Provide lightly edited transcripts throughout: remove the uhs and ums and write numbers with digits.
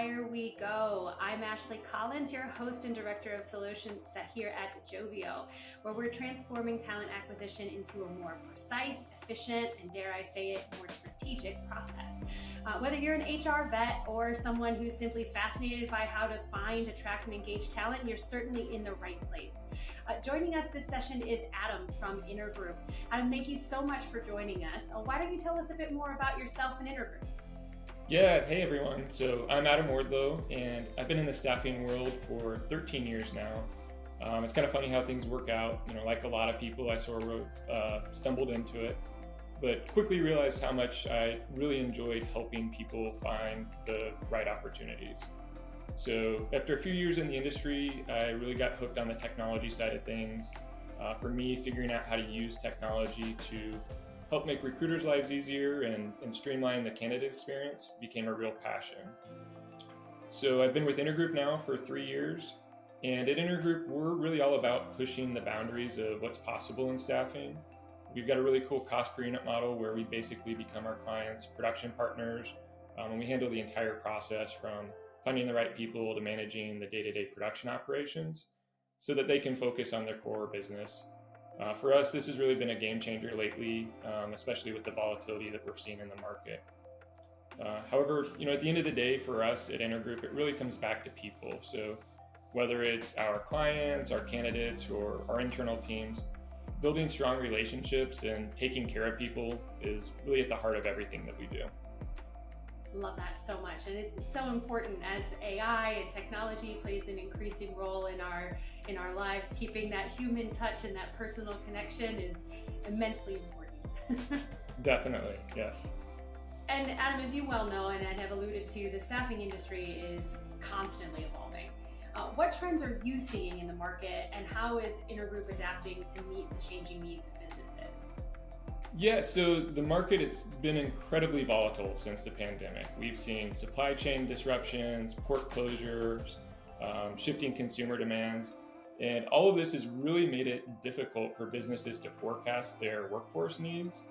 hire we go. I'm Ashlie Collins, your host and director of solutions here at Joveo, where we're transforming talent acquisition into a more precise, efficient, and dare I say it, more strategic process. Whether you're an HR vet or someone who's simply fascinated by how to find, attract, and engage talent, you're certainly in the right place. Joining us this session is Adam from Inergroup. Adam, thank you so much for joining us. Why don't you tell us a bit more about yourself and Inergroup? Yeah, hey everyone. So I'm Adam Wardlow, and I've been in the staffing world for 13 years now. It's kind of funny how things work out. Like a lot of people, I sort of stumbled into it, but quickly realized how much I really enjoyed helping people find the right opportunities. So after a few years in the industry, I really got hooked on the technology side of things. For me, figuring out how to use technology to help make recruiters' lives easier and streamline the candidate experience became a real passion. So I've been with Inergroup now for 3 years, and at Inergroup, we're really all about pushing the boundaries of what's possible in staffing. We've got a really cool cost per unit model where we basically become our clients' production partners, and we handle the entire process from finding the right people to managing the day-to-day production operations so that they can focus on their core business. For us, this has really been a game changer lately, especially with the volatility that we're seeing in the market. However, at the end of the day, for us at Inergroup, it really comes back to people. So whether it's our clients, our candidates, or our internal teams, building strong relationships and taking care of people is really at the heart of everything that we do. Love that so much, and it's so important as AI and technology plays an increasing role in our lives. Keeping that human touch and that personal connection is immensely important. Definitely, yes. And Adam, as you well know, and I have alluded to, the staffing industry is constantly evolving. What trends are you seeing in the market, and how is Inergroup adapting to meet the changing needs of businesses? Yeah, so the market, it's been incredibly volatile since the pandemic. We've seen supply chain disruptions, port closures, shifting consumer demands, and all of this has really made it difficult for businesses to forecast their workforce needs.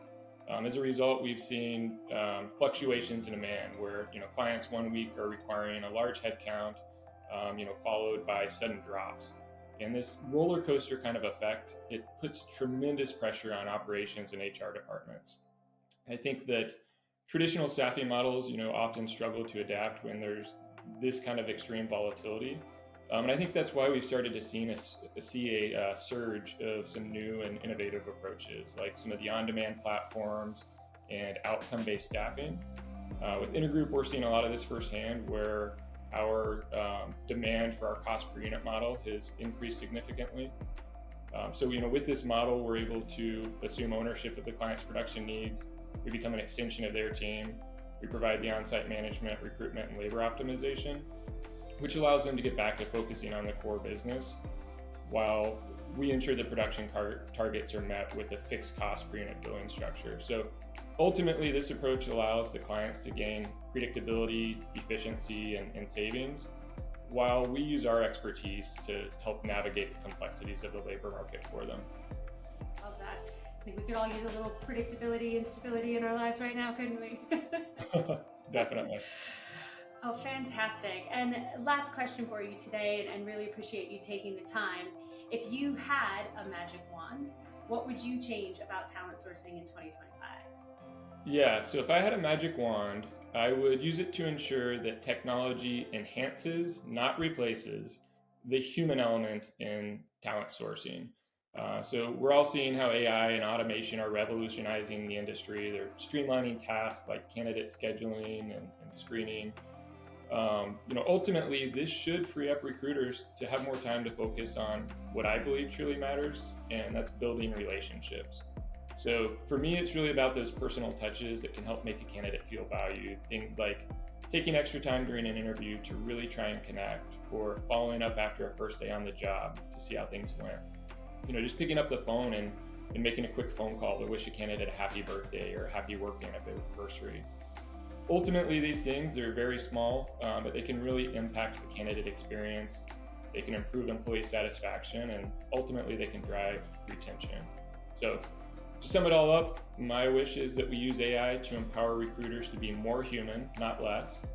As a result, we've seen fluctuations in demand where clients 1 week are requiring a large headcount, followed by sudden drops. And this roller coaster kind of effect, it puts tremendous pressure on operations and HR departments. I think that traditional staffing models, often struggle to adapt when there's this kind of extreme volatility. And I think that's why we've started to see a surge of some new and innovative approaches, like some of the on-demand platforms and outcome-based staffing. With Inergroup, we're seeing a lot of this firsthand, where our demand for our cost per unit model has increased significantly. So with this model, we're able to assume ownership of the client's production needs. We become an extension of their team. We provide the on-site management, recruitment, and labor optimization, which allows them to get back to focusing on the core business, while we ensure the production targets are met with a fixed cost per unit billing structure. So ultimately, this approach allows the clients to gain predictability, efficiency, and savings, while we use our expertise to help navigate the complexities of the labor market for them. Love that. I think we could all use a little predictability and stability in our lives right now, couldn't we? Definitely. Oh, fantastic. And last question for you today, and really appreciate you taking the time. If you had a magic wand, what would you change about talent sourcing in 2025? Yeah, so if I had a magic wand, I would use it to ensure that technology enhances, not replaces, the human element in talent sourcing. So we're all seeing how AI and automation are revolutionizing the industry. They're streamlining tasks like candidate scheduling and screening. Ultimately, this should free up recruiters to have more time to focus on what I believe truly matters, and that's building relationships. So for me, it's really about those personal touches that can help make a candidate feel valued. Things like taking extra time during an interview to really try and connect, or following up after a first day on the job to see how things went. Just picking up the phone and making a quick phone call to wish a candidate a happy birthday or happy work anniversary. Ultimately, these things, they're very small, but they can really impact the candidate experience. They can improve employee satisfaction, and ultimately they can drive retention. So to sum it all up, my wish is that we use AI to empower recruiters to be more human, not less,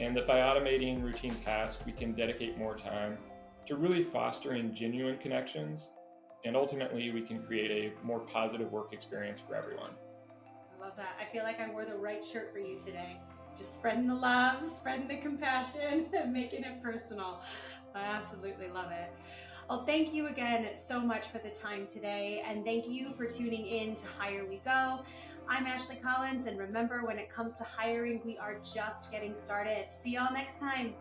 and that by automating routine tasks, we can dedicate more time to really fostering genuine connections, and ultimately we can create a more positive work experience for everyone. I love that. I feel like I wore the right shirt for you today. Just spreading the love, spreading the compassion, and making it personal. I absolutely love it. Well, thank you again so much for the time today, and thank you for tuning in to Hire We Go. I'm Ashlie Collins, and remember, when it comes to hiring, we are just getting started. See y'all next time.